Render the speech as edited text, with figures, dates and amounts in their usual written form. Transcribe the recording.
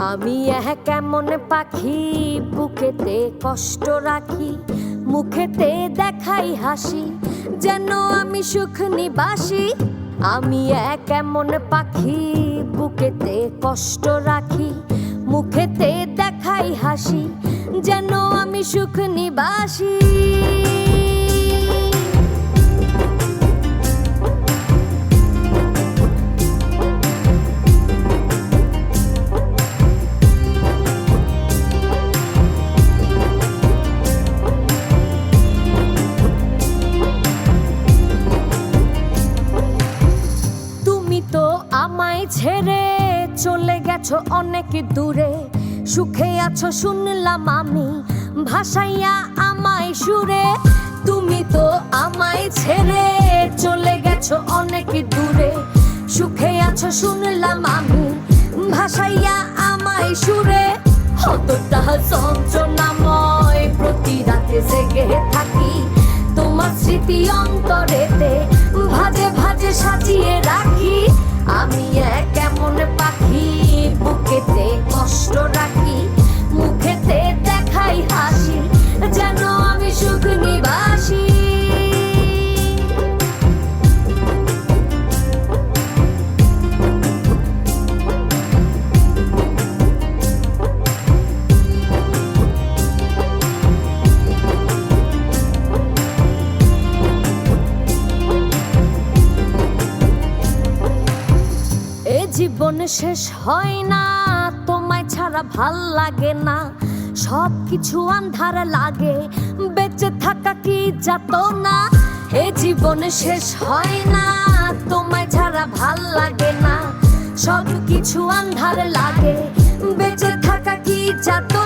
আমি কেমন পাখি, বুকেতে কষ্ট রাখি, মুখেতে দেখাই হাসি, যেন আমি সুখ নিবাসী। আমি কেমন পাখি, বুকেতে কষ্ট রাখি, মুখেতে দেখাই হাসি, যেন আমি সুখ নিবাসী। আমায় ছেড়ে চলে গেছো অনেক দূরে, সুখে আছো শুনলাম আমি, ভাসাইয়া আমায় সুরে। তুমি তো আমায় ছেড়ে চলে গেছো অনেক দূরে, সুখে আছো শুনলাম আমি, ভাসাইয়া আমায় সুরে। কতটা যন্ত্রণাময় প্রতি রাতে জেগে থাকি, তোমার স্মৃতি অন্তরেতে ভাজে ভাজে সাজিয়ে রাখি। আমি কেমন পাখি, বুকেতে কষ্ট রাখি, মুখেতে দেখাই হাসি, যেন আমি সুখ নিবাসী। জীবন শেষ হয় না, তোমায় ছাড়া ভাল লাগে না, সব কিছু আন্ধার লাগে, বেঁচে থাকা কি যাতনা। এ জীবন শেষ হয় না, তোমায় ছাড়া ভাল লাগে না, সব কিছু আন্ধার লাগে, বেঁচে থাকা কি যাতনা।